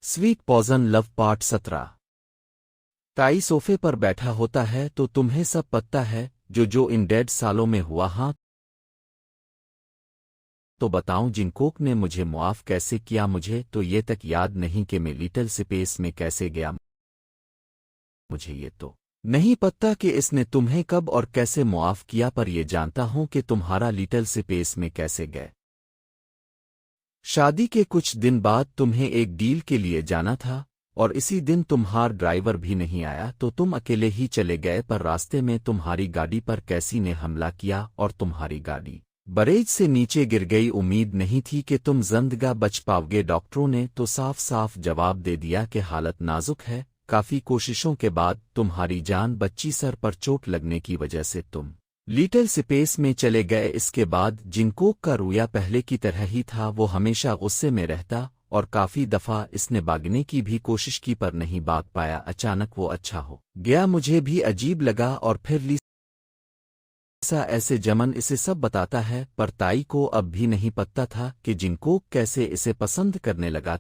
Sweet poison love part 17। ताई सोफे पर बैठा होता है तो तुम्हें सब पता है जो इन डेढ़ सालों में हुआ। हाँ तो बताऊं जिनकोक ने मुझे मुआफ कैसे किया। मुझे तो ये तक याद नहीं कि मैं लिटिल स्पेस में कैसे गया। मुझे ये तो नहीं पता कि इसने तुम्हें कब और कैसे मुआफ किया, पर ये जानता हूं कि तुम्हारा लिटिल स्पेस में कैसे गए। शादी के कुछ दिन बाद तुम्हें एक डील के लिए जाना था और इसी दिन तुम्हारा ड्राइवर भी नहीं आया तो तुम अकेले ही चले गए, पर रास्ते में तुम्हारी गाड़ी पर कैसी ने हमला किया और तुम्हारी गाड़ी बरेज से नीचे गिर गई। उम्मीद नहीं थी कि तुम जिंदगा बच पाओगे। डॉक्टरों ने तो साफ साफ जवाब दे दिया कि हालत नाजुक है। काफी कोशिशों के बाद तुम्हारी जान बच्ची, सर पर चोट लगने की वजह से तुम लिटिल स्पेस में चले गए। इसके बाद जिनकोक का रोया पहले की तरह ही था। वो हमेशा गुस्से में रहता और काफी दफा इसने भागने की भी कोशिश की पर नहीं भाग पाया। अचानक वो अच्छा हो गया, मुझे भी अजीब लगा। और फिर लिसा ऐसे जमन इसे सब बताता है, पर ताई को अब भी नहीं पता था कि जिनकोक कैसे इसे पसंद करने लगा।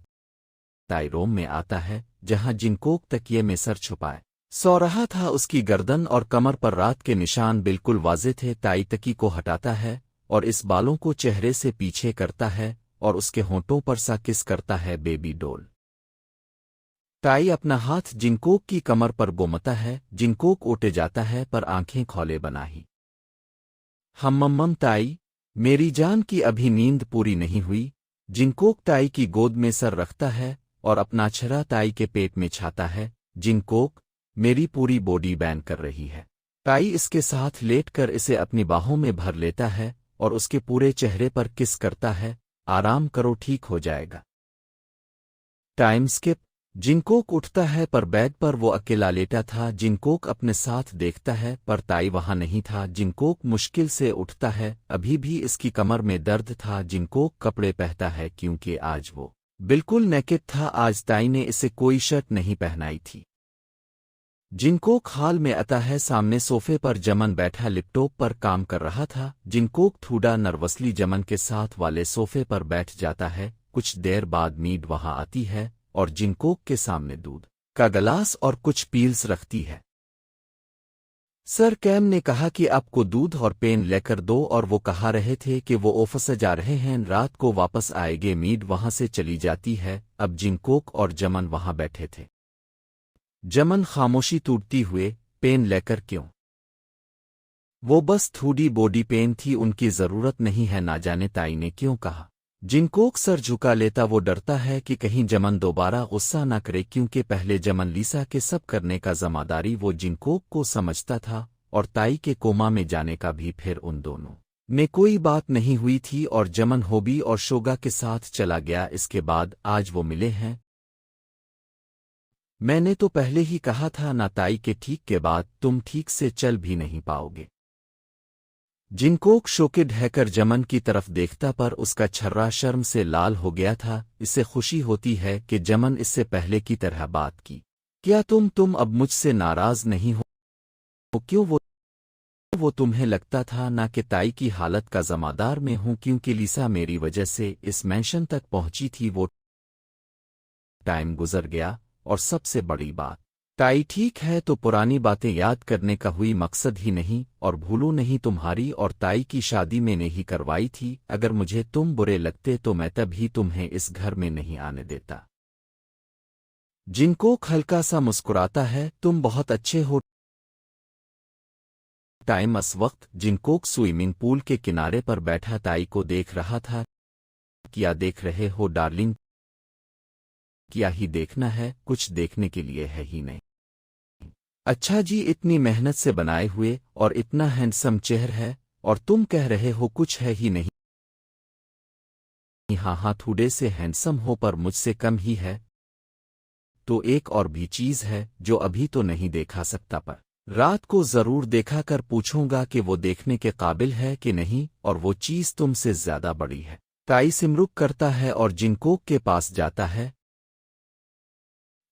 ताई रूम में आता है जहां जिनकोक तकिए में सर छुपाए सो रहा था। उसकी गर्दन और कमर पर रात के निशान बिल्कुल वाज़े थे। ताई तकी को हटाता है और इस बालों को चेहरे से पीछे करता है और उसके होंठों पर सा किस करता है बेबी डॉल। ताई अपना हाथ जिनकोक की कमर पर गोमता है। जिनकोक उठे जाता है पर आंखें खोले बनाही। मम्मम ताई, मेरी जान की अभी नींद पूरी नहीं हुई। जिनकोक ताई की गोद में सर रखता है और अपना छरा ताई के पेट में छाता है। जिनकोक, मेरी पूरी बॉडी बैन कर रही है। ताई इसके साथ लेटकर इसे अपनी बाहों में भर लेता है और उसके पूरे चेहरे पर किस करता है। आराम करो, ठीक हो जाएगा। Time skip. जिनकोक उठता है पर बेड पर वो अकेला लेटा था। जिनकोक अपने साथ देखता है पर ताई वहां नहीं था। जिनकोक मुश्किल से उठता है, अभी भी इसकी कमर में दर्द था। जिनकोक कपड़े पहनता है क्योंकि आज वो बिल्कुल नेकेड था। आज ताई ने इसे कोई शर्ट नहीं पहनाई थी। जिनकोक हाल में आता है। सामने सोफे पर जमन बैठा लैपटॉप पर काम कर रहा था। जिनकोक थोड़ा नर्वसली जमन के साथ वाले सोफे पर बैठ जाता है। कुछ देर बाद मीड वहां आती है और जिनकोक के सामने दूध का गिलास और कुछ पील्स रखती है। सर कैम ने कहा कि आपको दूध और पेन लेकर दो और वो कहा रहे थे कि वो ऑफिस जा रहे हैं, रात को वापस आएंगे। मीड वहां से चली जाती है। अब जिनकोक और जमन वहां बैठे थे। जमन खामोशी टूटती हुए, पेन लेकर क्यों? वो बस थोड़ी बॉडी पेन थी, उनकी जरूरत नहीं है। ना जाने ताई ने क्यों कहा। जिनकोक सर झुका लेता। वो डरता है कि कहीं जमन दोबारा गुस्सा न करे, क्योंकि पहले जमन लिसा के सब करने का जिम्मेदारी वो जिनकोक को समझता था और ताई के कोमा में जाने का भी। फिर उन दोनों में कोई बात नहीं हुई थी और जमन होबी और शोगा के साथ चला गया। इसके बाद आज वो मिले हैं। मैंने तो पहले ही कहा था ना ताई के ठीक के बाद तुम ठीक से चल भी नहीं पाओगे। जिनकोक शोकेड हैकर जमन की तरफ देखता, पर उसका छर्रा शर्म से लाल हो गया था। इसे खुशी होती है कि जमन इससे पहले की तरह बात की। क्या तुम अब मुझसे नाराज नहीं हो? क्यों? वो तुम्हें लगता था ना कि ताई की हालत का ज़िम्मेदार मैं हूं, क्योंकि लिसा मेरी वजह से इस मेंशन तक पहुंची थी। वो टाइम गुजर गया और सबसे बड़ी बात, ताई ठीक है तो पुरानी बातें याद करने का हुई मकसद ही नहीं। और भूलो नहीं, तुम्हारी और ताई की शादी मैंने ही करवाई थी। अगर मुझे तुम बुरे लगते तो मैं तभी तुम्हें इस घर में नहीं आने देता। जिनकोक हल्का सा मुस्कुराता है। तुम बहुत अच्छे हो टाइम। इस वक्त जिनकोक स्विमिंग पूल के किनारे पर बैठा ताई को देख रहा था। क्या देख रहे हो डार्लिंग? क्या ही देखना है, कुछ देखने के लिए है ही नहीं। अच्छा जी, इतनी मेहनत से बनाए हुए और इतना हैंडसम चेहरा है और तुम कह रहे हो कुछ है ही नहीं। हाँ, थोड़े से हैंडसम हो पर मुझसे कम ही है। तो एक और भी चीज है जो अभी तो नहीं देखा सकता, पर रात को जरूर देखा कर पूछूंगा कि वो देखने के काबिल है कि नहीं, और वो चीज तुमसे ज्यादा बड़ी है। ताई सिमरुक करता है और जिनकोक के पास जाता है।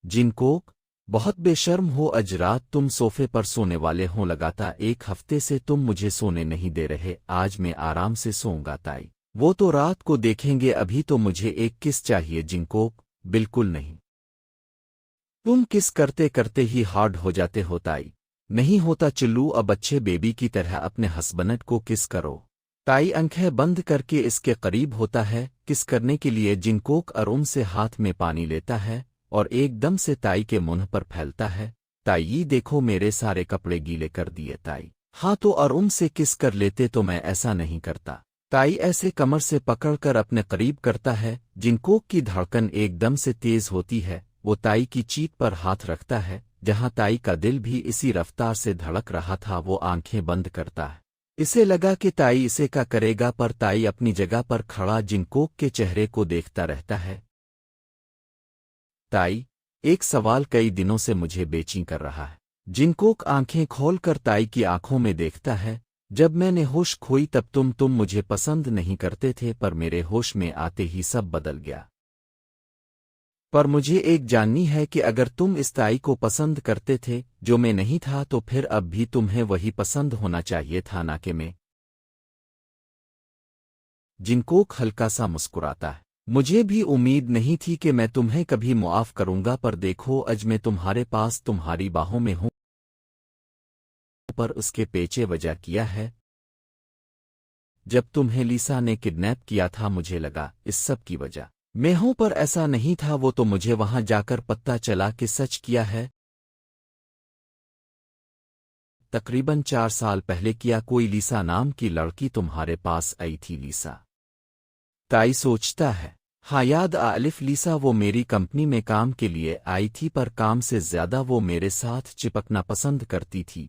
जिनकोक, बहुत बेशर्म हो। आज रात तुम सोफे पर सोने वाले हो। लगातार एक हफ्ते से तुम मुझे सोने नहीं दे रहे। आज मैं आराम से सोऊंगा ताई। वो तो रात को देखेंगे, अभी तो मुझे एक किस चाहिए। जिनकोक, बिल्कुल नहीं। तुम किस करते करते ही हार्ड हो जाते हो ताई। नहीं होता चिल्लू, अब अच्छे बेबी की तरह अपने हस्बैंड को किस करो। ताई आंखें बंद करके इसके करीब होता है किस करने के लिए। जिनकोक अरुण से हाथ में पानी लेता है और एकदम से ताई के मुंह पर फैलता है। ताई ये देखो मेरे सारे कपड़े गीले कर दिए ताई। हाँ तो अरुण से किस कर लेते तो मैं ऐसा नहीं करता। ताई ऐसे कमर से पकड़कर अपने करीब करता है। जिनकोक की धड़कन एकदम से तेज होती है। वो ताई की चीख पर हाथ रखता है जहां ताई का दिल भी इसी रफ्तार से धड़क रहा था। वो आंखें बंद करता है। इसे लगा कि ताई इसे क्या करेगा, पर ताई अपनी जगह पर खड़ा जिनकोक के चेहरे को देखता रहता है। ताई, एक सवाल कई दिनों से मुझे बेचैन कर रहा है। जिनकोक आंखें खोलकर ताई की आंखों में देखता है। जब मैंने होश खोई तब तुम मुझे पसंद नहीं करते थे, पर मेरे होश में आते ही सब बदल गया। पर मुझे एक जाननी है कि अगर तुम इस ताई को पसंद करते थे जो मैं नहीं था, तो फिर अब भी तुम्हें वही पसंद होना चाहिए था ना कि मैं। जिनकोक हल्का सा मुस्कुराता है। मुझे भी उम्मीद नहीं थी कि मैं तुम्हें कभी मुआफ करूंगा, पर देखो आज मैं तुम्हारे पास तुम्हारी बाहों में हूं। पर उसके पेचे वजह किया है। जब तुम्हें लीसा ने किडनैप किया था मुझे लगा इस सब की वजह मैं हूं, पर ऐसा नहीं था। वो तो मुझे वहां जाकर पता चला कि सच किया है। तकरीबन 4 साल पहले किया कोई लीसा नाम की लड़की तुम्हारे पास आई थी। लीसा, ताई सोचता है। हाँ याद आ अलिफ, लीसा वो मेरी कंपनी में काम के लिए आई थी, पर काम से ज्यादा वो मेरे साथ चिपकना पसंद करती थी।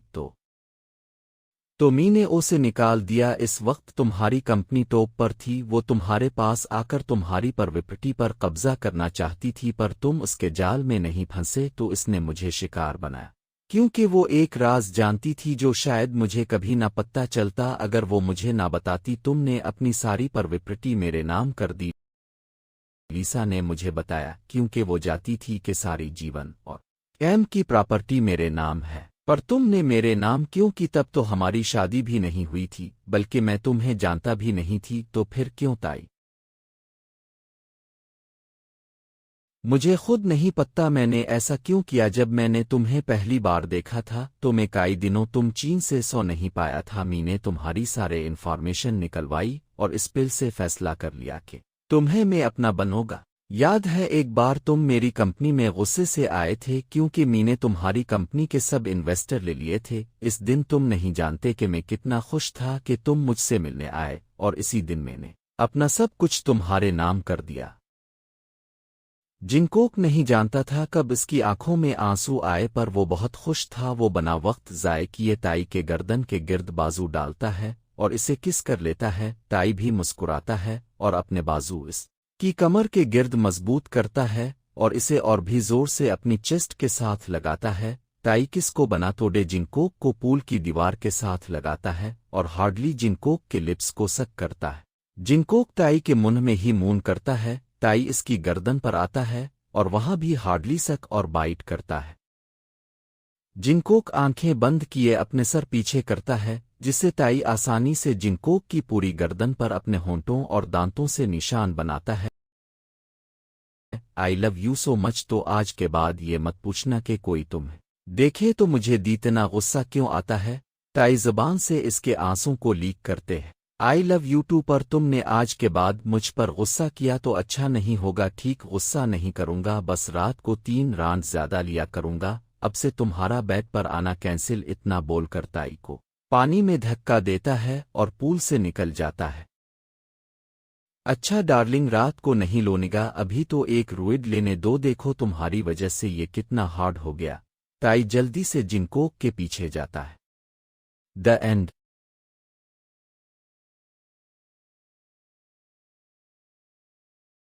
तो मैंने उसे निकाल दिया। इस वक्त तुम्हारी कंपनी टॉप पर थी। वो तुम्हारे पास आकर तुम्हारी प्रॉपर्टी पर कब्जा करना चाहती थी, पर तुम उसके जाल में नहीं फंसे तो इसने मुझे शिकार बनाया। क्योंकि वो एक राज जानती थी जो शायद मुझे कभी ना पता चलता अगर वो मुझे ना बताती। तुमने अपनी सारी प्रॉपर्टी मेरे नाम कर दी। लीसा ने मुझे बताया क्योंकि वो जाती थी कि सारी जीवन और एम की प्रॉपर्टी मेरे नाम है, पर तुमने मेरे नाम क्यों की? तब तो हमारी शादी भी नहीं हुई थी, बल्कि मैं तुम्हें जानता भी नहीं थी। तो फिर क्यों ताई? मुझे खुद नहीं पता मैंने ऐसा क्यों किया। जब मैंने तुम्हें पहली बार देखा था तो मैं कई दिनों तुम चीन से सो नहीं पाया था। मैंने तुम्हारी सारे इन्फॉर्मेशन निकलवाई और इस पिल से फैसला कर लिया कि तुम्हें मैं अपना बनूंगा। याद है एक बार तुम मेरी कंपनी में गुस्से से आए थे क्योंकि मैंने तुम्हारी कंपनी के सब इन्वेस्टर ले लिए थे। इस दिन तुम नहीं जानते कि मैं कितना खुश था कि तुम मुझसे मिलने आए, और इसी दिन मैंने अपना सब कुछ तुम्हारे नाम कर दिया। जिनकोक नहीं जानता था कब इसकी आंखों में आंसू आए, पर वो बहुत खुश था। वो बना वक्त ज़ाय किए ताई के गर्दन के गिर्द बाजू डालता है और इसे किस कर लेता है। ताई भी मुस्कुराता है और अपने बाजू इस की कमर के गिर्द मजबूत करता है और इसे और भी जोर से अपनी चेस्ट के साथ लगाता है। ताई किस को बना तोड़े जिनकोक को पूल की दीवार के साथ लगाता है और हार्डली जिनकोक के लिप्स को सक करता है। जिनकोक ताई के मुंह में ही मून करता है। ताई इसकी गर्दन पर आता है और वहां भी हार्डली सक और बाइट करता है। जिनकोक आंखें बंद किए अपने सर पीछे करता है, जिससे ताई आसानी से जिनकोक की पूरी गर्दन पर अपने होंठों और दांतों से निशान बनाता है। I love you so much. तो आज के बाद ये मत पूछना कि कोई तुम्हें देखे तो मुझे इतना गुस्सा क्यों आता है। ताई ज़बान से इसके आंसू को लीक करते हैं। आई लव यू टू, पर तुमने आज के बाद मुझ पर गुस्सा किया तो अच्छा नहीं होगा। ठीक, गुस्सा नहीं करूंगा, बस रात को 3 रात ज्यादा लिया करूंगा। अब से तुम्हारा बेड पर आना कैंसिल। इतना बोलकर ताई को पानी में धक्का देता है और पूल से निकल जाता है। अच्छा डार्लिंग, रात को नहीं लोनेगा, अभी तो एक रुइड लेने दो। देखो तुम्हारी वजह से ये कितना हार्ड हो गया। ताई जल्दी से जिनकोक के पीछे जाता है। The end.